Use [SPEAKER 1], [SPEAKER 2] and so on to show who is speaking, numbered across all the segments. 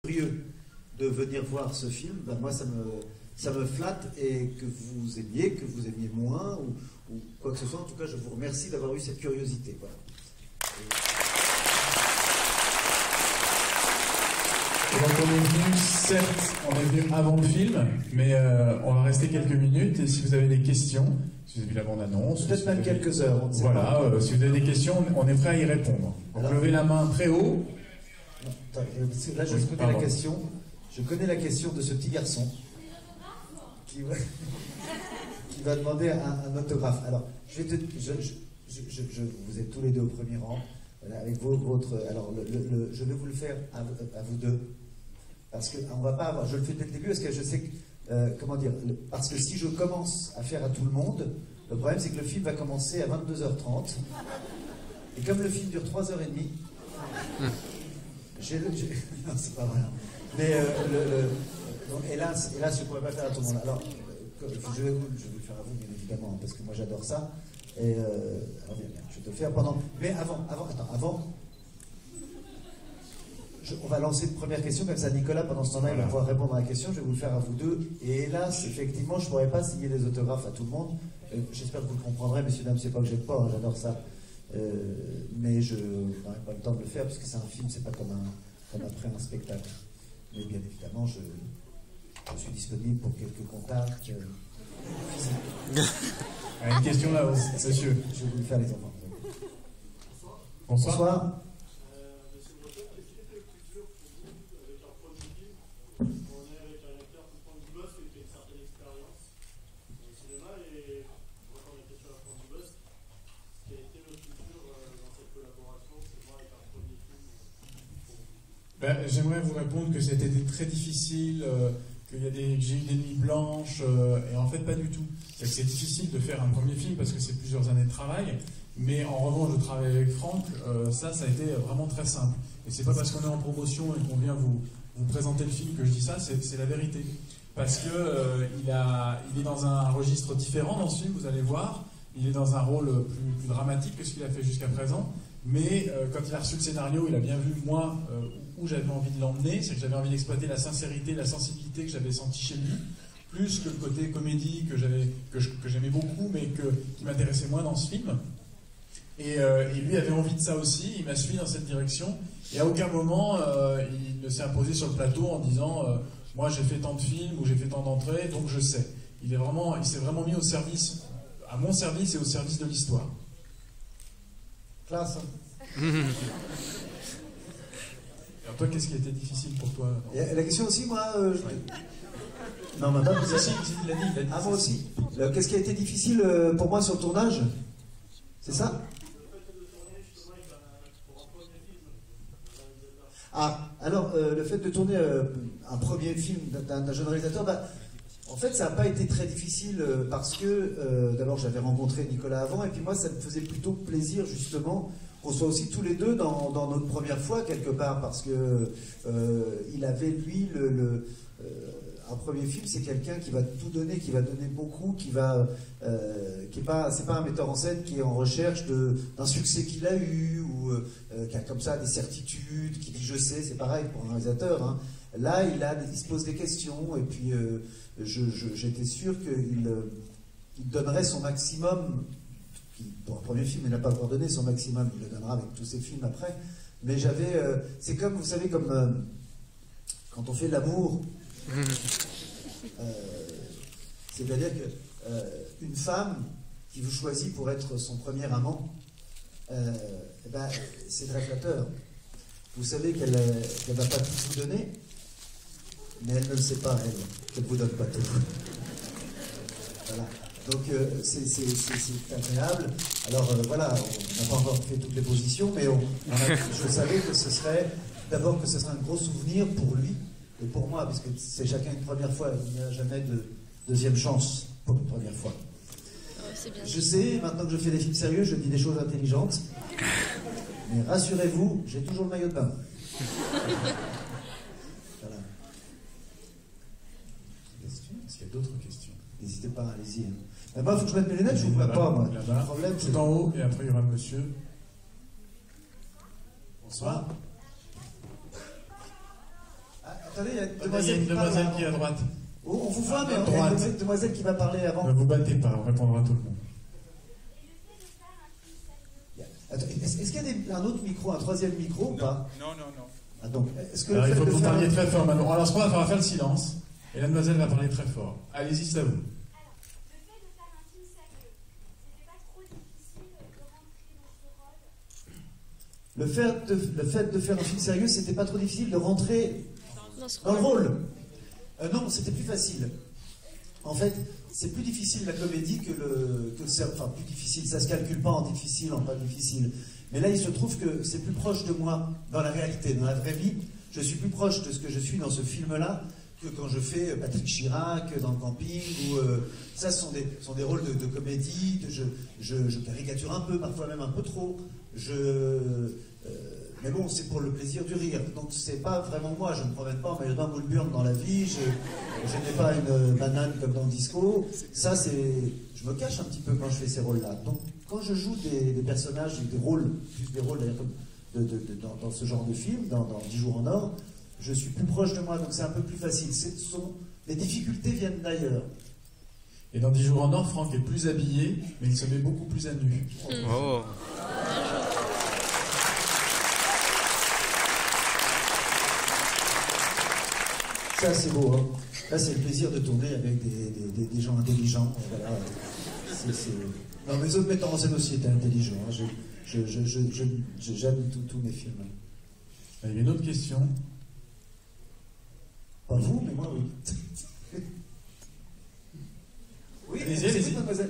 [SPEAKER 1] curieux de venir voir ce film, ben moi ça me flatte, et que vous aimiez moins, ou quoi que ce soit. En tout cas, je vous remercie d'avoir eu cette curiosité. Voilà.
[SPEAKER 2] Donc on est venu, certes, on est venu avant le film, mais on va rester quelques minutes, et si vous avez des questions, si vous avez vu la bande-annonce...
[SPEAKER 1] Peut-être même quelques heures, on ne sait pas.
[SPEAKER 2] Voilà, si vous avez des questions, on est prêt à y répondre. Donc alors, levez la main très haut.
[SPEAKER 1] Non, là, je connais la question. Je connais la question de ce petit garçon qui va demander un autographe. Alors, vous êtes tous les deux au premier rang, voilà, avec votre... Alors, je vais vous le faire à vous deux, parce que on va pas avoir... Je le fais dès le début, parce que je sais que... comment dire, parce que si je commence à faire à tout le monde, le problème c'est que le film va commencer à 22h30, et comme le film dure 3h30, non, c'est pas vrai. Mais donc, hélas, je ne pourrais pas faire à tout le monde. Alors, je vais vous le faire à vous, bien évidemment, parce que moi j'adore ça. Et alors bien, je vais te le faire pendant. Mais avant. On va lancer une première question, comme ça Nicolas, pendant ce temps-là, il va pouvoir répondre à la question. Je vais vous le faire à vous deux. Et hélas, effectivement, je ne pourrais pas signer des autographes à tout le monde. J'espère que vous le comprendrez, messieurs, dames, c'est pas que j'aime pas, hein, j'adore ça. Mais je n'aurai pas le temps de le faire, parce que c'est un film, c'est pas comme après un spectacle. Mais bien évidemment, je suis disponible pour quelques contacts physiques.
[SPEAKER 2] Une question là, monsieur.
[SPEAKER 1] Je vais vous le faire, les enfants.
[SPEAKER 2] Bonsoir.
[SPEAKER 1] Bonsoir.
[SPEAKER 2] J'aimerais vous répondre que c'était très difficile, que j'ai eu des nuits blanches, et en fait pas du tout. C'est difficile de faire un premier film parce que c'est plusieurs années de travail, mais en revanche de travailler avec Franck, ça a été vraiment très simple. Et c'est pas parce qu'on est en promotion et qu'on vient vous présenter le film que je dis ça, c'est la vérité. Parce que il est dans un registre différent dans ce film, vous allez voir. Il est dans un rôle plus dramatique que ce qu'il a fait jusqu'à présent. Mais quand il a reçu le scénario, il a bien vu, moi, où j'avais envie de l'emmener. C'est que j'avais envie d'exploiter la sincérité, la sensibilité que j'avais sentie chez lui, plus que le côté comédie que j'aimais beaucoup, mais qui m'intéressait moins dans ce film. Et lui avait envie de ça aussi, il m'a suivi dans cette direction. Et à aucun moment, il ne s'est imposé sur le plateau en disant moi j'ai fait tant de films, ou j'ai fait tant d'entrées, donc je sais. Il s'est vraiment mis au service, à mon service et au service de l'histoire.
[SPEAKER 1] Classe.
[SPEAKER 2] Alors toi, qu'est-ce qui a été difficile pour toi?
[SPEAKER 1] Et la question aussi, moi... Non, madame, vous
[SPEAKER 2] si, il l'a dit.
[SPEAKER 1] Ah, moi aussi. Qu'est-ce qui a été difficile pour moi sur le tournage? C'est ça? Ah, alors, le fait de tourner un premier film d'un jeune réalisateur, en fait, ça n'a pas été très difficile parce que, d'abord, j'avais rencontré Nicolas avant, et puis moi, ça me faisait plutôt plaisir, justement, qu'on soit aussi tous les deux dans notre première fois, quelque part, parce que il avait, lui, un premier film, c'est quelqu'un qui va tout donner, qui va donner beaucoup, c'est pas un metteur en scène qui est en recherche d'un succès qu'il a eu, ou qui a comme ça des certitudes, qui dit je sais, c'est pareil pour un réalisateur, hein. Là, il se pose des questions, et puis j'étais sûr qu'il donnerait son maximum. Pour un premier film, il n'a pas encore donné son maximum, il le donnera avec tous ses films après. Mais c'est comme, vous savez, comme quand on fait de l'amour, c'est-à-dire qu'une femme qui vous choisit pour être son premier amant, c'est très flatteur. Vous savez qu'elle ne va pas tout vous donner, mais elle ne le sait pas, elle, qu'elle ne vous donne pas tout. Voilà. Donc c'est agréable. Alors voilà, on n'a pas encore fait toutes les positions, mais je savais que ce serait un gros souvenir pour lui et pour moi, parce que c'est chacun une première fois. Il n'y a jamais de deuxième chance pour une première fois. Je sais, maintenant que je fais des films sérieux, je dis des choses intelligentes, mais rassurez-vous, j'ai toujours le maillot de bain. Voilà.
[SPEAKER 2] Est-ce qu'il y a d'autres questions?
[SPEAKER 1] N'hésitez pas, allez-y. Moi, il faut que je mette mes lunettes, je ne vois pas, moi.
[SPEAKER 2] Le problème, c'est en haut, et après, il y aura le monsieur. Bonsoir.
[SPEAKER 1] Attendez, il y a une
[SPEAKER 2] Il y a
[SPEAKER 1] demoiselle
[SPEAKER 2] une
[SPEAKER 1] qui parle.
[SPEAKER 2] demoiselle qui est à droite.
[SPEAKER 1] Oh, on vous voit, mais
[SPEAKER 2] À
[SPEAKER 1] il y a
[SPEAKER 2] droite.
[SPEAKER 1] une demoiselle qui va parler avant.
[SPEAKER 2] Ne vous battez pas, on répondra à tout le monde.
[SPEAKER 1] Attends, est-ce qu'il y a un autre micro, un troisième micro ou pas?
[SPEAKER 3] Non.
[SPEAKER 1] Ah, donc, est-ce que
[SPEAKER 2] Alors,
[SPEAKER 1] le
[SPEAKER 2] il
[SPEAKER 1] fait
[SPEAKER 2] faut que
[SPEAKER 1] de
[SPEAKER 2] vous
[SPEAKER 1] faire
[SPEAKER 2] parliez très fort maintenant. Alors, ce qu'on va faire, on va faire le silence. Et la demoiselle va parler très fort. Allez-y, c'est à vous.
[SPEAKER 1] le fait de faire un film sérieux, c'était pas trop difficile de rentrer dans le rôle? Non, c'était plus facile. En fait, c'est plus difficile la comédie que enfin, plus difficile, ça se calcule pas en difficile, en pas difficile. Mais là, il se trouve que c'est plus proche de moi dans la réalité, dans la vraie vie. Je suis plus proche de ce que je suis dans ce film-là que quand je fais Patrick Chirac dans le camping. Ça, ce sont des rôles de comédie. Je caricature un peu, parfois même un peu trop. Mais bon, c'est pour le plaisir du rire. Donc, c'est pas vraiment moi. Je ne me promène pas en maillot de bain boule burn dans la vie. Je n'ai pas une banane comme dans Disco. Ça, je me cache un petit peu quand je fais ces rôles-là. Donc, quand je joue des personnages, des rôles, plus des rôles d'ailleurs, dans ce genre de film, dans 10 jours en or, je suis plus proche de moi. Donc, c'est un peu plus facile. Les difficultés viennent d'ailleurs.
[SPEAKER 2] Et dans 10 jours en or, Franck est plus habillé, mais il se met beaucoup plus à nu.
[SPEAKER 4] Oh.
[SPEAKER 1] Ça, c'est beau. Hein. Là, c'est le plaisir de tourner avec des gens intelligents. Voilà. Non, mes autres metteurs en scène aussi étaient intelligents. Hein. J'aime tous mes films.
[SPEAKER 2] Il y a une autre question.
[SPEAKER 1] Pas vous, mais moi, oui. Oui,
[SPEAKER 2] allez-y.
[SPEAKER 1] Mademoiselle.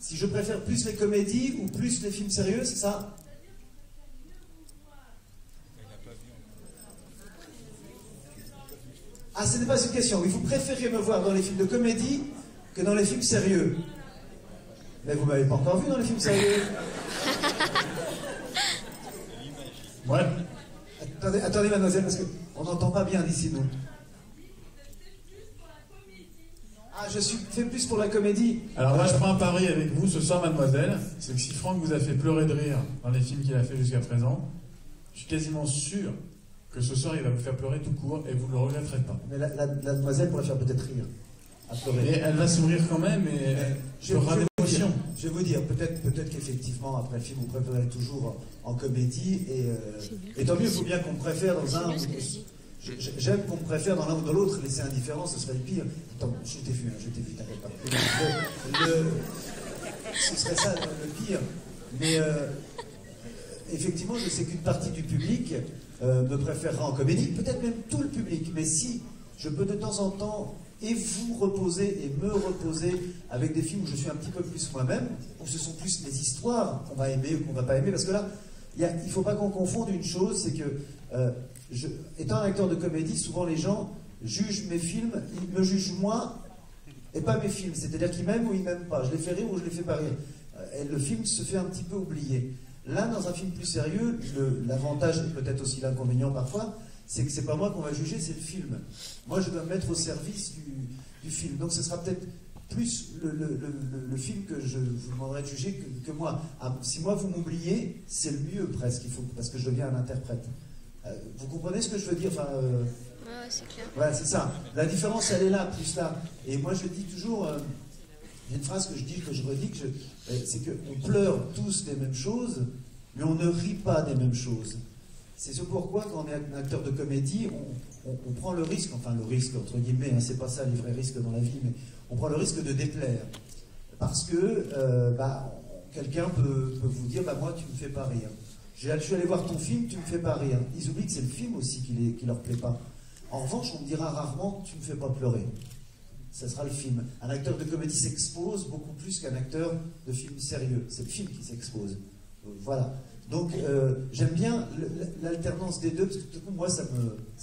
[SPEAKER 1] Si je préfère plus les comédies ou plus les films sérieux, c'est ça? Ah, ce n'est pas une question. Oui, vous préférez me voir dans les films de comédie que dans les films sérieux. Mais vous m'avez pas encore vu dans les films sérieux.
[SPEAKER 2] Ouais.
[SPEAKER 1] Attendez, mademoiselle, parce qu'on n'entend pas bien d'ici, nous. Ah, je suis fait plus pour la comédie.
[SPEAKER 2] Alors moi, je prends un pari avec vous ce soir, mademoiselle. C'est que si Franck vous a fait pleurer de rire dans les films qu'il a fait jusqu'à présent, je suis quasiment sûr que ce soir, il va vous faire pleurer tout court et vous ne le regretterez pas.
[SPEAKER 1] Mais la demoiselle pourrait faire peut-être rire. À pleurer.
[SPEAKER 2] Et elle va sourire quand même et il y aura des émotions.
[SPEAKER 1] Je vais vous dire, peut-être qu'effectivement, après le film, vous préférez toujours en comédie. Et tant mieux, il faut bien qu'on préfère dans un... J'aime qu'on me préfère dans l'un ou dans l'autre. Laisser indifférent, ce serait le pire. Attends, je t'ai vu, t'inquiète pas. Ce serait ça le pire. Mais effectivement, je sais qu'une partie du public me préférera en comédie, peut-être même tout le public. Mais si je peux de temps en temps et vous reposer et me reposer avec des films où je suis un petit peu plus moi-même, où ce sont plus les histoires qu'on va aimer ou qu'on va pas aimer, parce que là, il ne faut pas qu'on confonde une chose, c'est que étant un acteur de comédie, souvent les gens jugent mes films, ils me jugent moi et pas mes films, c'est-à-dire qu'ils m'aiment ou ils m'aiment pas, je les fais rire ou je les fais pas rire. Et le film se fait un petit peu oublier. Là, dans un film plus sérieux, l'avantage et peut-être aussi l'inconvénient parfois, c'est que c'est pas moi qu'on va juger, c'est le film. Moi, je dois me mettre au service du film. Donc, ce sera peut-être plus le film que je vous demanderai de juger que moi. Si moi, vous m'oubliez, c'est le mieux presque, parce que je deviens un interprète. Vous comprenez ce que je veux dire? Enfin,
[SPEAKER 4] ouais, c'est clair.
[SPEAKER 1] Voilà, c'est ça. La différence, elle est là, plus là. Et moi, je dis toujours, il y a une phrase que je dis, que je redis, c'est qu'on pleure tous des mêmes choses, mais on ne rit pas des mêmes choses. C'est ce pourquoi, quand on est un acteur de comédie, on prend le risque, enfin le risque entre guillemets, hein, c'est pas ça les vrais risques dans la vie, mais on prend le risque de déplaire. Parce que quelqu'un peut vous dire, moi tu me fais pas rire. Je suis allé voir ton film, tu me fais pas rire. Ils oublient que c'est le film aussi qui leur plaît pas. En revanche, on me dira rarement, tu me fais pas pleurer. Ça sera le film. Un acteur de comédie s'expose beaucoup plus qu'un acteur de film sérieux. C'est le film qui s'expose. Voilà. Donc, j'aime bien l'alternance des deux, parce que tout coup, moi, ça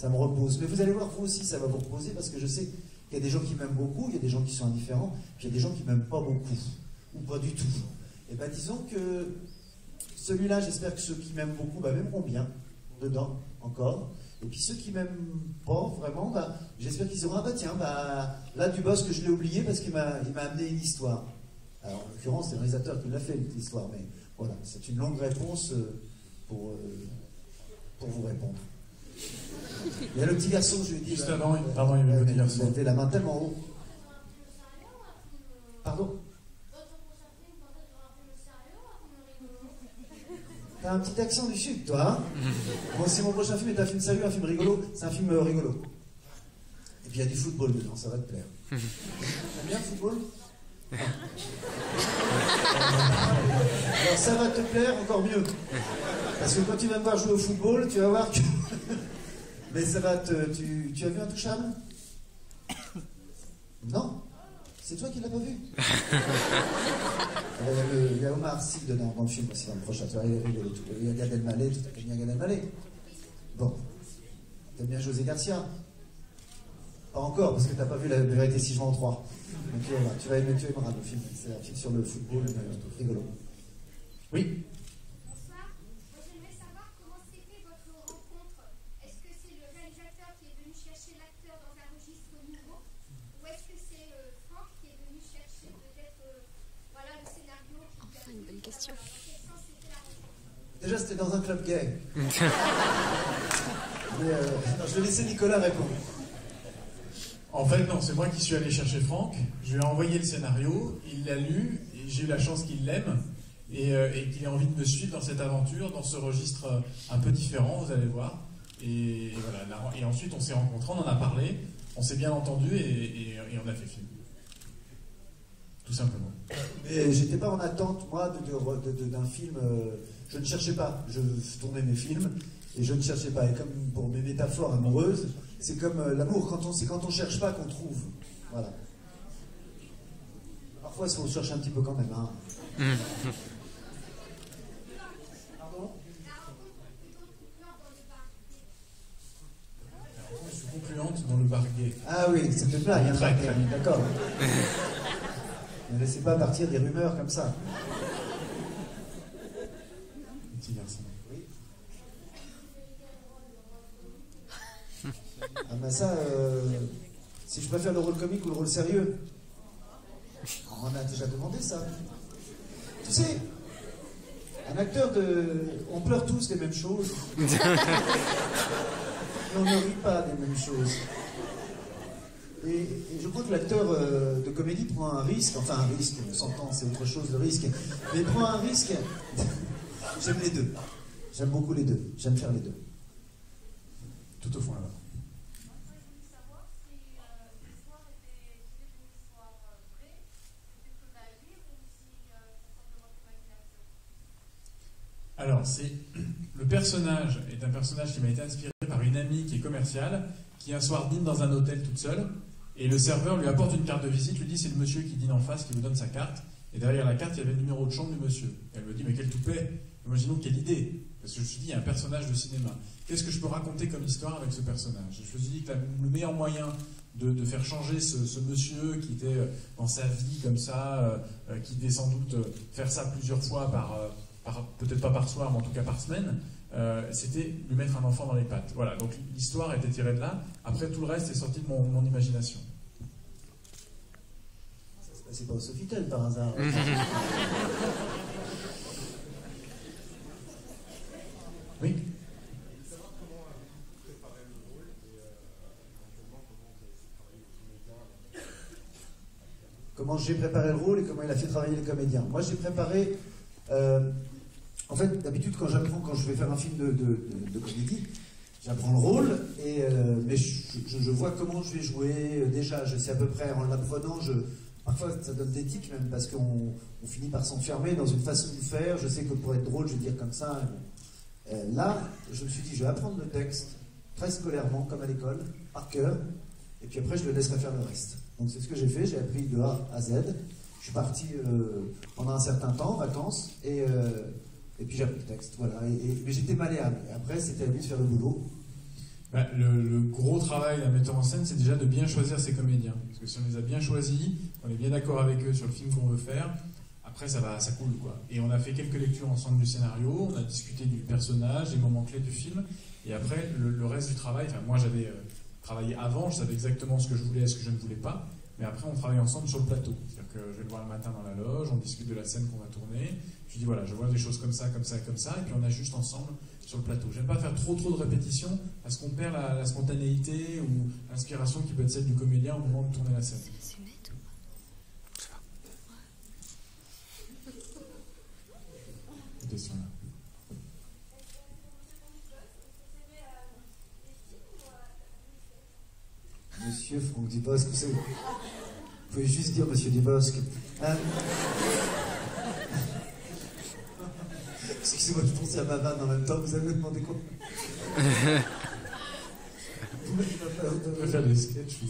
[SPEAKER 1] me repose. Mais vous allez voir, vous aussi, ça va vous reposer, parce que je sais qu'il y a des gens qui m'aiment beaucoup, il y a des gens qui sont indifférents, puis il y a des gens qui m'aiment pas beaucoup, ou pas du tout. Et bien, disons que celui-là, j'espère que ceux qui m'aiment beaucoup m'aimeront bien, dedans, encore. Et puis ceux qui m'aiment pas, vraiment, j'espère qu'ils auront, là, Dubosc, que je l'ai oublié, parce qu'il m'a amené une histoire. Alors, en l'occurrence, c'est le réalisateur qui l'a fait, l'histoire, mais voilà, c'est une longue réponse pour vous répondre. Il y a le petit garçon, je lui ai dit...
[SPEAKER 2] Juste avant, pardon, il y avait le petit garçon.
[SPEAKER 1] Il avait la main tellement haut. Pardon? T'as un petit accent du sud, toi, hein? Moi aussi, mon prochain film est un film sérieux, un film rigolo. C'est un film rigolo. Et puis il y a du football dedans, ça va te plaire. T'aimes bien le football? Alors ça va te plaire encore mieux. Parce que quand tu vas me voir jouer au football, tu vas voir que... Mais ça va te... Tu as vu Intouchable? Non? C'est toi qui l'as pas vu? Il y a Omar Sy dedans, dans le film aussi, dans le prochain. Il y a Gad Elmaleh, il y a Gad Elmaleh. Bon. T'aimes bien José Garcia? Pas encore, parce que t'as pas vu La Vérité si je vends en 3. Donc voilà, tu vas aimer, tu aimeras le film. C'est un film sur le football, rigolo. Oui?
[SPEAKER 3] Bonsoir. Moi, j'aimerais savoir comment c'était votre rencontre. Est-ce que c'est le réalisateur qui est venu chercher l'acteur dans un registre nouveau? Ou est-ce que c'est Franck qui est venu chercher peut-être voilà, le scénario qui
[SPEAKER 4] Enfin, une bonne question.
[SPEAKER 3] Dans quel sens c'était la rencontre?
[SPEAKER 1] Déjà, c'était dans un club gay. Mais, non, je vais laisser Nicolas répondre.
[SPEAKER 2] En fait, non, c'est moi qui suis allé chercher Franck. Je lui ai envoyé le scénario, il l'a lu, et j'ai eu la chance qu'il l'aime, et qu'il ait envie de me suivre dans cette aventure, dans ce registre un peu différent, vous allez voir. Et voilà, et ensuite on s'est rencontrés, on en a parlé, on s'est bien entendu, et on a fait le film. Tout simplement.
[SPEAKER 1] Mais j'étais pas en attente, moi, d'un film. Je ne cherchais pas. Je tournais mes films, et je ne cherchais pas. Et comme pour mes métaphores amoureuses, c'est comme l'amour, c'est quand on cherche pas qu'on trouve. Voilà. Parfois, il faut chercher un petit peu quand même. Hein. Pardon?
[SPEAKER 2] Je suis concluante dans le bar gay.
[SPEAKER 1] Ah oui, c'est peut-être là, il y a un
[SPEAKER 2] Très,
[SPEAKER 1] bar
[SPEAKER 2] très
[SPEAKER 1] gay, d'accord. Ne laissez pas partir des rumeurs comme ça.
[SPEAKER 2] Petit garçon.
[SPEAKER 1] Oui. Ah ben ça, si je préfère le rôle comique ou le rôle sérieux, on a déjà demandé ça. Tu sais, un acteur de... On pleure tous les mêmes choses. Mais on ne rit pas des mêmes choses. Et je crois que l'acteur de comédie prend un risque, enfin un risque, on s'entend, c'est autre chose le risque, mais prend un risque. J'aime les deux. J'aime beaucoup les deux. J'aime faire les deux.
[SPEAKER 2] Tout au fond là-bas. Alors, le personnage est un personnage qui m'a été inspiré par une amie qui est commerciale, qui un soir dîne dans un hôtel toute seule, et le serveur lui apporte une carte de visite, lui dit c'est le monsieur qui dîne en face qui vous donne sa carte, et derrière la carte il y avait le numéro de chambre du monsieur. Et elle me dit mais quel toupet! Et moi je dis non, quelle idée! Parce que je me suis dit il y a un personnage de cinéma. Qu'est-ce que je peux raconter comme histoire avec ce personnage? Et je me suis dit que le meilleur moyen de faire changer ce monsieur qui était dans sa vie comme ça, qui devait sans doute faire ça plusieurs fois peut-être pas par soir, mais en tout cas par semaine, c'était lui mettre un enfant dans les pattes. Voilà, donc l'histoire était tirée de là. Après, tout le reste est sorti de mon imagination.
[SPEAKER 1] C'est pas au Sofitel par hasard.
[SPEAKER 2] Oui.
[SPEAKER 1] Comment j'ai préparé le rôle et comment il a fait travailler les comédiens. Moi, j'ai préparé... en fait, d'habitude, quand je vais faire un film de comédie, j'apprends le rôle, mais je vois comment je vais jouer. Déjà, je sais à peu près, en l'apprenant, parfois ça donne des tics même, parce qu'on finit par s'enfermer dans une façon de faire. Je sais que pour être drôle, je vais dire comme ça. Là, je me suis dit, je vais apprendre le texte, très scolairement, comme à l'école, par cœur, et puis après, je le laisserai faire le reste. Donc c'est ce que j'ai fait, j'ai appris de A à Z. Je suis parti pendant un certain temps, en vacances, et puis j'ai appris le texte, voilà. Mais j'étais malléable. Et après, c'était à lui de faire le boulot.
[SPEAKER 2] Ben, le gros travail d'un metteur en scène, c'est déjà de bien choisir ses comédiens. Parce que si on les a bien choisis, on est bien d'accord avec eux sur le film qu'on veut faire, après ça coule, quoi. Et on a fait quelques lectures ensemble du scénario, on a discuté du personnage, des moments clés du film, et après, le reste du travail, enfin moi j'avais travaillé avant, je savais exactement ce que je voulais et ce que je ne voulais pas, mais après on travaille ensemble sur le plateau. C'est-à-dire que je vais le voir le matin dans la loge, on discute de la scène qu'on va tourner, je lui dis voilà, je vois des choses comme ça, comme ça, comme ça, et puis on ajuste ensemble sur le plateau. J'aime pas faire trop de répétitions, parce qu'on perd la spontanéité ou l'inspiration qui peut être celle du comédien au moment de tourner la scène. Question là.
[SPEAKER 1] Monsieur Franck Dubosc, vous pouvez juste dire Monsieur Dubosc. Excusez-moi, je pensais à ma vanne en même temps, vous avez demandé quoi?
[SPEAKER 2] Je préfère les sketchs ou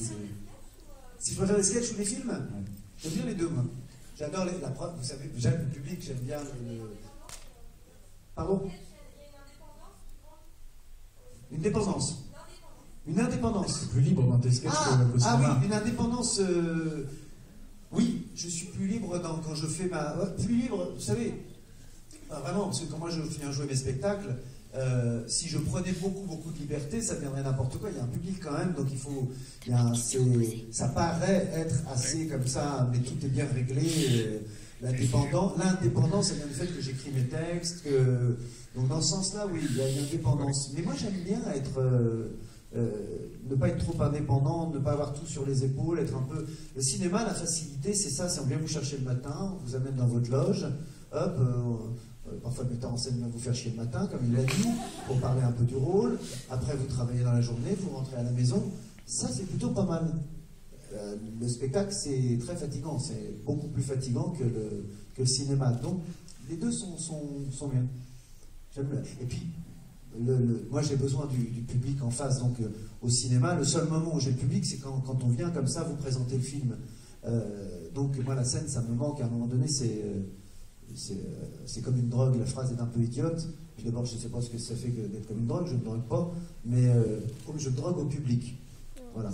[SPEAKER 1] Si je préfère les sketchs ou les films? Ouais. J'aime bien les deux, moi. J'adore la preuve, vous savez, j'aime le public, j'aime bien le... Pardon? Une dépendance. Une indépendance.
[SPEAKER 2] C'est plus libre dans tes sketchs que le cinéma.
[SPEAKER 1] Oui, une indépendance. Oui, je suis plus libre quand je fais ma. Plus libre, vous savez. Vraiment, parce que quand moi je viens jouer mes spectacles, si je prenais beaucoup de liberté, ça deviendrait n'importe quoi. Il y a un public quand même, donc il faut. Ça paraît être assez comme ça, mais tout est bien réglé. L'indépendance, ça vient du fait que j'écris mes textes. Donc dans ce sens-là, oui, il y a une indépendance. Mais moi j'aime bien être. Ne pas être trop indépendant, ne pas avoir tout sur les épaules, être un peu... Le cinéma, la facilité, c'est ça, c'est on vient vous chercher le matin, on vous amène dans votre loge, hop, parfois le metteur en scène vient vous faire chier le matin, comme il l'a dit, pour parler un peu du rôle, après vous travaillez dans la journée, vous rentrez à la maison, ça c'est plutôt pas mal. Le spectacle, c'est très fatigant, c'est beaucoup plus fatigant que le cinéma, donc les deux sont bien. Et puis, moi j'ai besoin du public en face, donc au cinéma, le seul moment où j'ai le public, c'est quand on vient comme ça vous présenter le film. Donc moi la scène, ça me manque, à un moment donné, c'est comme une drogue, la phrase est un peu idiote. D'abord, je ne sais pas ce que ça fait d'être comme une drogue, je ne drogue pas, mais comme je drogue au public. Voilà.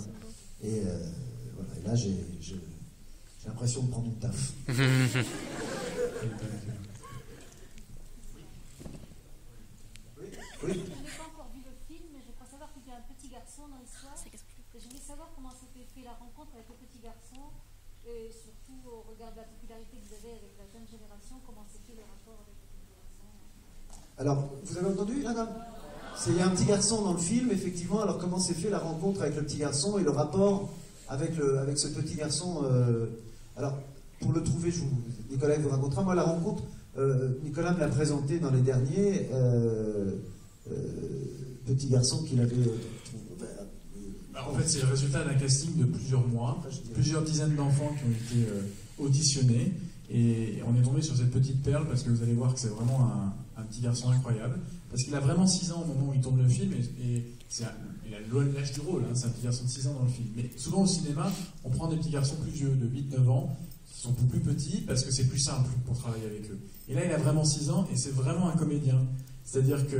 [SPEAKER 1] Et là, j'ai l'impression de prendre une taf. Oui.
[SPEAKER 4] Je n'ai pas encore vu le film, mais je crois savoir qu'il y a un petit garçon dans l'histoire. Je voulais savoir comment s'était fait la rencontre avec le petit garçon, et surtout au regard de la popularité que vous avez avec la jeune génération, comment c'était le rapport avec le petit garçon.
[SPEAKER 1] Alors, vous avez entendu, la dame? Il y a un petit garçon dans le film, effectivement. Alors, comment s'est fait la rencontre avec le petit garçon et le rapport avec ce petit garçon Alors, pour le trouver, Nicolas vous racontera. Moi, la rencontre, Nicolas me l'a présenté dans les derniers. Petit garçon qu'il avait
[SPEAKER 2] en fait, c'est le résultat d'un casting de plusieurs mois, plusieurs dizaines d'enfants qui ont été auditionnés, et on est tombé sur cette petite perle parce que vous allez voir que c'est vraiment un petit garçon incroyable, parce qu'il a vraiment 6 ans au moment où il tourne le film, et il a l'âge du rôle, hein, c'est un petit garçon de 6 ans dans le film. Mais souvent au cinéma, on prend des petits garçons plus vieux, de 8-9 ans, qui sont plus petits, parce que c'est plus simple pour travailler avec eux. Et là, il a vraiment 6 ans, et c'est vraiment un comédien. C'est-à-dire qu'il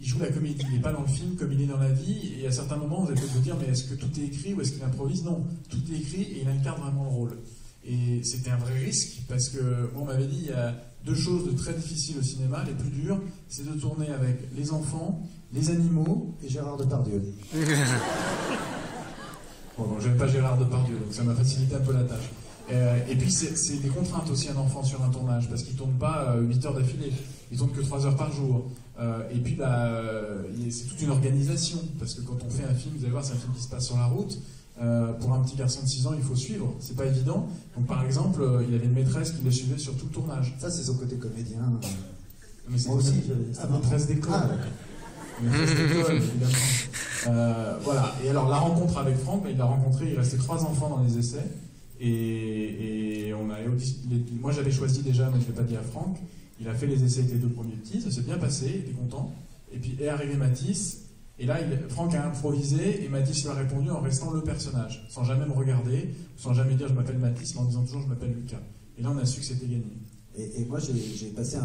[SPEAKER 2] joue la comédie, il n'est pas dans le film comme il est dans la vie, et à certains moments, vous allez peut-être vous dire, mais est-ce que tout est écrit ou est-ce qu'il improvise? Non, tout est écrit et il incarne vraiment le rôle. Et c'était un vrai risque, parce que, moi, on m'avait dit, il y a 2 choses de très difficiles au cinéma, les plus dures, c'est de tourner avec les enfants, les animaux...
[SPEAKER 1] Et Gérard Depardieu.
[SPEAKER 2] Bon, j'aime pas Gérard Depardieu, donc ça m'a facilité un peu la tâche. Et puis c'est des contraintes aussi, un enfant sur un tournage, parce qu'il ne tourne pas 8 heures d'affilée, il tourne que 3 heures par jour. Et puis c'est toute une organisation, parce que quand on fait un film, vous allez voir, c'est un film qui se passe sur la route. Pour un petit garçon de 6 ans, il faut suivre, c'est pas évident. Donc par exemple, il avait une maîtresse qui le suivait sur tout le tournage.
[SPEAKER 1] Ça, c'est son côté comédien.
[SPEAKER 2] Mais c'est
[SPEAKER 1] moi aussi,
[SPEAKER 2] c'est maîtresse d'école. Maîtresse d'école, évidemment. Voilà. Et alors la rencontre avec Franck, il l'a rencontré, il restait 3 enfants dans les essais. Et moi j'avais choisi déjà, mais je ne l'ai pas dit à Franck. Il a fait les essais avec les 2 premiers petits, ça s'est bien passé, il était content. Et puis est arrivé Mathis, et là Franck a improvisé, et Mathis lui a répondu en restant le personnage, sans jamais me regarder, sans jamais dire je m'appelle Mathis, mais en disant toujours je m'appelle Lucas. Et là on a su que c'était gagné.
[SPEAKER 1] Et moi j'ai passé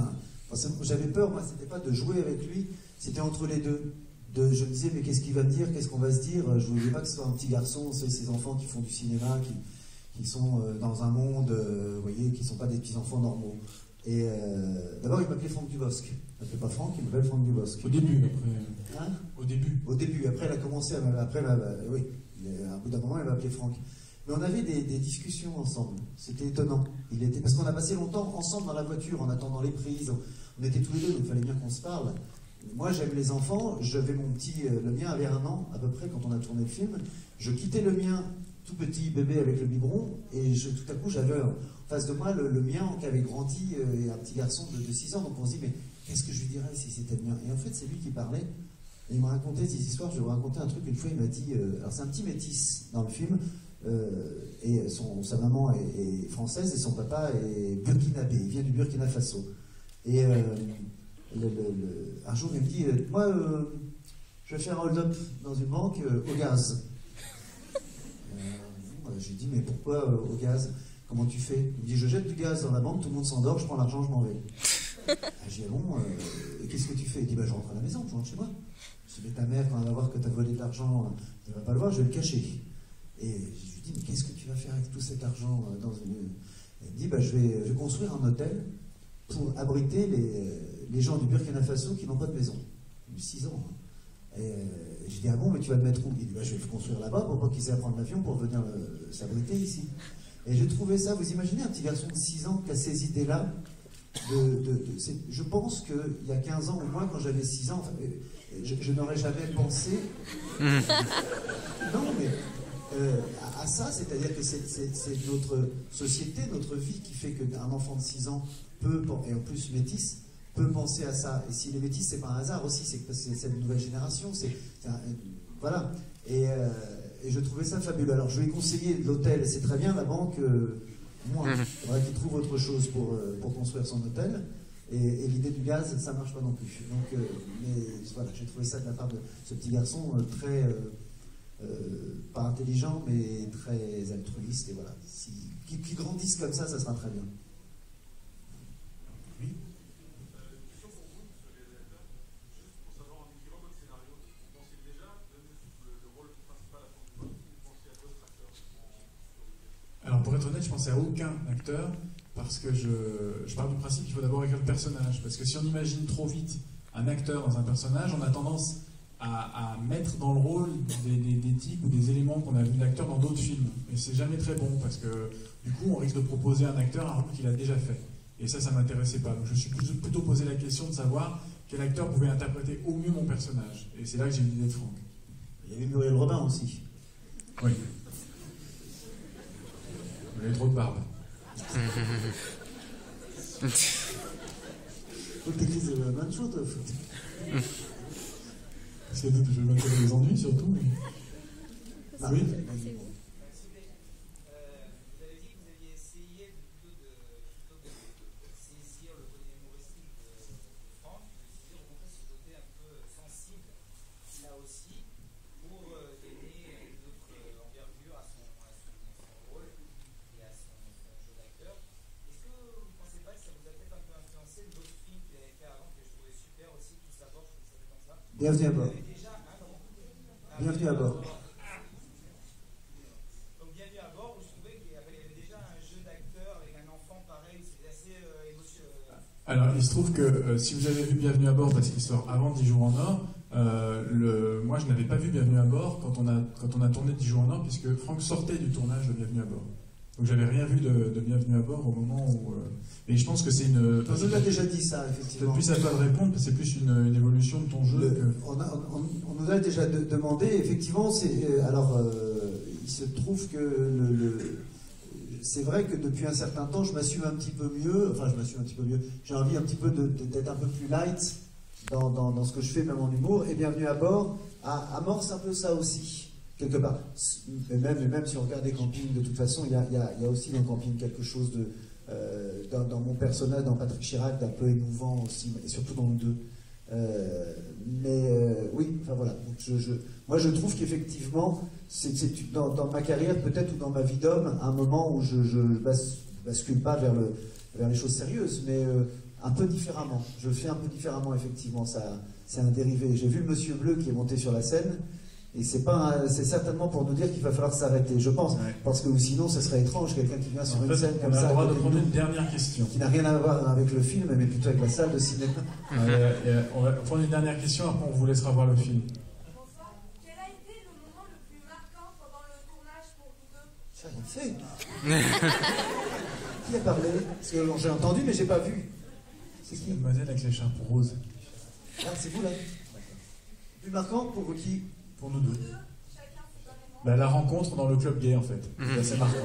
[SPEAKER 1] j'avais peur, moi c'était pas de jouer avec lui, c'était entre les deux. Je me disais mais qu'est-ce qu'il va me dire, qu'est-ce qu'on va se dire, je ne voulais pas que ce soit un petit garçon, ces enfants qui font du cinéma, qui sont dans un monde, vous voyez, qui ne sont pas des petits-enfants normaux. Et d'abord, il m'appelait Franck Dubosc. Il ne m'appelait pas Franck, il m'appelle Franck Dubosc.
[SPEAKER 2] Au début, après.
[SPEAKER 1] Hein?
[SPEAKER 2] Au début.
[SPEAKER 1] Au début. Après, il a commencé à oui, à bout d'un moment, il m'a appelé Franck. Mais on avait des discussions ensemble. C'était étonnant. Parce qu'on a passé longtemps ensemble dans la voiture en attendant les prises. On était tous les deux, donc il fallait bien qu'on se parle. Moi, j'aime les enfants. J'avais mon petit... le mien avait 1 an, à peu près, quand on a tourné le film. Je quittais le mien, tout petit bébé avec le biberon, et tout à coup, j'avais en face de moi le mien qui avait grandi, et un petit garçon de 6 ans. Donc on se dit, mais qu'est-ce que je lui dirais si c'était le mien? Et en fait, c'est lui qui parlait. Et il m'a raconté ces histoires. Je vais vous raconter un truc. Une fois, il m'a dit... alors, c'est un petit métis dans le film. Et sa maman est française et son papa est burkinabé. Il vient du Burkina Faso. Et un jour, il me dit, moi, je vais faire un hold-up dans une banque au gaz. J'ai dit, mais pourquoi au gaz? Comment tu fais? Il me dit, je jette du gaz dans la banque, tout le monde s'endort, je prends l'argent, je m'en vais. J'ai dit, bon, et qu'est-ce que tu fais? Il dit, je rentre à la maison, je rentre chez moi. Je dis, mais ta mère, quand elle va voir que tu as volé de l'argent, elle ne va pas le voir, je vais le cacher. Et je lui dis, mais qu'est-ce que tu vas faire avec tout cet argent dans une... Elle me dit, je vais construire un hôtel pour abriter les gens du Burkina Faso qui n'ont pas de maison. J'ai eu 6 ans. Et je dis, ah bon, mais tu vas le mettre où? Il dit, je vais le construire là-bas pour pas qu'ils aient à prendre l'avion pour venir s'abriter ici. Et j'ai trouvé ça, vous imaginez un petit garçon de 6 ans qui a ces idées-là je pense qu'il y a 15 ans ou moins, quand j'avais 6 ans, je n'aurais jamais pensé... Non, mais... à ça, c'est-à-dire que c'est notre société, notre vie qui fait qu'un enfant de 6 ans peut, et en plus métis, peut penser à ça. Et s'il est métis, c'est pas un hasard aussi, c'est parce que c'est une nouvelle génération. Voilà. Et je trouvais ça fabuleux. Alors, je lui ai conseillé l'hôtel, c'est très bien, la banque, moins. Il faudrait qu'il trouve autre chose pour construire son hôtel. Et l'idée du gaz, ça ne marche pas non plus. Donc, mais voilà, j'ai trouvé ça de la part de ce petit garçon très... pas intelligent, mais très altruiste, et voilà. Qui grandissent comme ça sera très bien.
[SPEAKER 2] Oui.
[SPEAKER 5] Question pour vous, sur les réalisateurs, juste pour savoir, en écrivant votre scénario, vous pensiez déjà donner le rôle principal à Franck Dubosc, ou vous pensiez à d'autres acteurs?
[SPEAKER 2] Alors, pour être honnête, je pensais à aucun acteur, parce que je pars du principe qu'il faut d'abord écrire le personnage, parce que si on imagine trop vite un acteur dans un personnage, on a tendance à mettre dans le rôle des types ou des éléments qu'on a vu de l'acteur dans d'autres films. Et c'est jamais très bon, parce que du coup, on risque de proposer à un acteur un rôle qu'il a déjà fait. Et ça m'intéressait pas. Donc je me suis plutôt posé la question de savoir quel acteur pouvait interpréter au mieux mon personnage. Et c'est là que j'ai eu l'idée de Franck.
[SPEAKER 1] Il y avait Muriel Robin aussi.
[SPEAKER 2] Oui. Il avait trop de barbe.
[SPEAKER 1] Faut que t'écrives la même chose.
[SPEAKER 2] Parce que je vais mettre les ennuis surtout. Mais...
[SPEAKER 1] Ah,
[SPEAKER 2] oui.
[SPEAKER 6] Vous avez dit que vous aviez essayé plutôt de saisir le côté humoristique de Franck, de saisir au contraire ce côté un peu sensible, là aussi, pour donner une autre envergure à son rôle et à son jeu d'acteur. Est-ce que vous ne pensez pas que ça vous a peut-être un peu influencé d'autres films qu'il avait fait avant, que je trouvais super aussi, Tous à bord, je trouve que ça fait comme ça?
[SPEAKER 1] Bienvenue à bord. Bienvenue à bord.
[SPEAKER 6] Donc Bienvenue à bord, où je trouvais qu'il y avait déjà un jeu d'acteur avec un enfant pareil, c'était assez émotionnel.
[SPEAKER 2] Alors, il se trouve que si vous avez vu Bienvenue à bord, parce qu'il sort avant 10 jours en or, moi je n'avais pas vu Bienvenue à bord quand on a tourné 10 jours en or, puisque Franck sortait du tournage de Bienvenue à bord. Donc j'avais rien vu de Bienvenue à bord au moment où... Mais je pense que c'est une...
[SPEAKER 1] On nous a déjà dit ça, effectivement.
[SPEAKER 2] C'est plus à toi de répondre, c'est plus une évolution de ton jeu.
[SPEAKER 1] On nous a déjà demandé, effectivement, il se trouve que c'est vrai que depuis un certain temps, je m'assume un petit peu mieux, j'ai envie un petit peu d'être un peu plus light dans ce que je fais, même en humour, et Bienvenue à bord amorce un peu ça aussi, quelque part. Et même si on regarde des campings, de toute façon, il y a aussi dans Camping quelque chose de... dans mon personnage, dans Patrick Chirac, d'un peu émouvant aussi, et surtout dans le 2. Oui, enfin voilà. Donc moi, je trouve qu'effectivement, c'est dans ma carrière, peut-être, ou dans ma vie d'homme, un moment où je bascule pas vers les choses sérieuses, mais un peu différemment. Je le fais un peu différemment, effectivement. C'est un dérivé. J'ai vu le Monsieur Bleu qui est monté sur la scène. Et c'est certainement pour nous dire qu'il va falloir s'arrêter, je pense. Ouais. Parce que sinon, ça serait étrange, quelqu'un qui vient sur une scène comme ça.
[SPEAKER 2] On a le droit de prendre une dernière question.
[SPEAKER 1] Qui n'a rien à voir avec le film, mais plutôt avec la salle de cinéma.
[SPEAKER 2] On va prendre une dernière question, après on vous laissera voir le film.
[SPEAKER 3] Bonsoir. Quel a été le moment le plus marquant pendant le tournage pour vous deux?
[SPEAKER 1] J'ai rien fait. Qui a parlé? Parce que j'ai entendu, mais j'ai pas vu. C'est qui?
[SPEAKER 2] Mademoiselle avec l'écharpe rose.
[SPEAKER 1] Ah, c'est vous là? Plus marquant pour qui?
[SPEAKER 2] Pour nous deux. Bah, la rencontre dans le club gay, en fait. C'est assez marquant.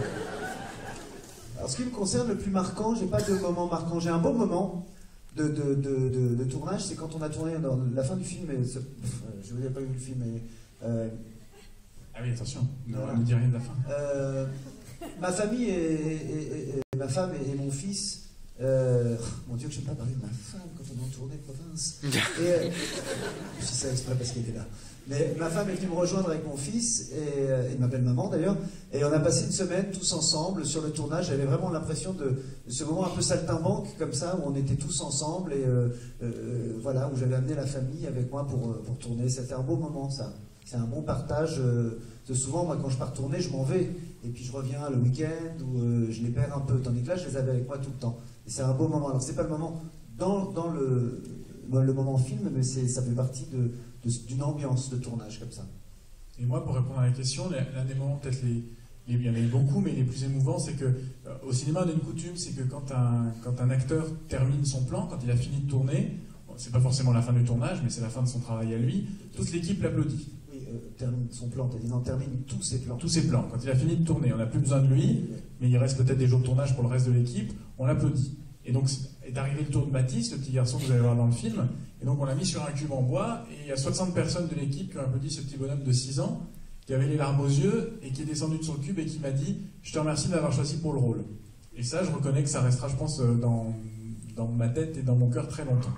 [SPEAKER 1] Alors, ce qui me concerne, le plus marquant, j'ai pas de moment marquant. J'ai un beau moment de tournage, c'est quand on a tourné dans la fin du film. Je n'ai pas vu le film, mais.
[SPEAKER 2] Ah oui, attention,
[SPEAKER 1] Voilà.
[SPEAKER 2] ne dis rien de la fin.
[SPEAKER 1] Ma famille et ma femme et mon fils. Mon Dieu, que je n'ai pas parlé de ma femme quand on est en tournée de province. Je dis ça exprès parce qu'elle était là. Mais ma femme est venue me rejoindre avec mon fils et ma belle-maman d'ailleurs. Et on a passé une semaine tous ensemble sur le tournage. J'avais vraiment l'impression de ce moment un peu saltimbanque comme ça, où on était tous ensemble et voilà, où j'avais amené la famille avec moi pour tourner. C'était un beau moment, ça. C'est un bon partage. Souvent, moi, quand je pars tourner, je m'en vais. Et puis je reviens le week-end où je les perds un peu. Tandis que là, je les avais avec moi tout le temps. Et c'est un beau moment. Alors, c'est pas le moment dans le moment film, mais ça fait partie d'une ambiance de tournage comme ça.
[SPEAKER 2] Et moi, pour répondre à la question, l'un des moments, peut-être il y en a eu beaucoup, mais les plus émouvants, c'est que au cinéma, on a une coutume, c'est que quand un acteur termine son plan, quand il a fini de tourner, c'est pas forcément la fin du tournage, mais c'est la fin de son travail à lui, toute l'équipe l'applaudit.
[SPEAKER 1] Oui, termine son plan, t'as dit non, termine tous ses plans.
[SPEAKER 2] Tous ses plans. Quand il a fini de tourner, on n'a plus besoin de lui, mais il reste peut-être des jours de tournage pour le reste de l'équipe, on l'applaudit. Et donc est arrivé le tour de Mathis, le petit garçon que vous allez voir dans le film, et donc on l'a mis sur un cube en bois, et il y a 60 personnes de l'équipe qui ont applaudi ce petit bonhomme de 6 ans, qui avait les larmes aux yeux, et qui est descendu de son cube et qui m'a dit « Je te remercie de m'avoir choisi pour le rôle ». Et ça, je reconnais que ça restera, je pense, dans ma tête et dans mon cœur très longtemps.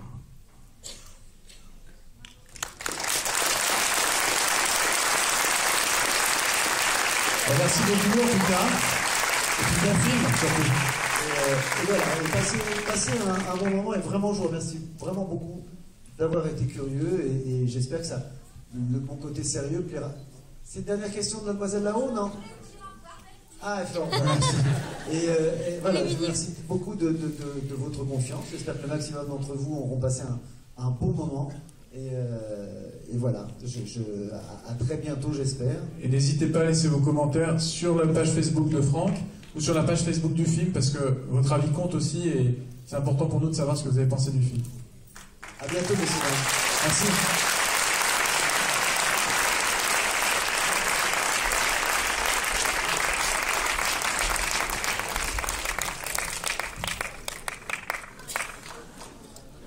[SPEAKER 2] Merci beaucoup en tout cas. Et puis bon film surtout.
[SPEAKER 1] Et voilà, et passer un bon moment, et vraiment je vous remercie vraiment beaucoup d'avoir été curieux et j'espère que mon côté sérieux plaira. C'est une dernière question de mademoiselle là-haut, non? Ah, elle fait au revoir. Et voilà, je vous remercie beaucoup de votre confiance. J'espère que le maximum d'entre vous auront passé un beau moment. Et voilà, à très bientôt, j'espère.
[SPEAKER 2] Et n'hésitez pas à laisser vos commentaires sur la page Facebook de Franck ou sur la page Facebook du film, parce que votre avis compte aussi et c'est important pour nous de savoir ce que vous avez pensé du film.
[SPEAKER 1] À bientôt, messieurs.
[SPEAKER 2] Merci.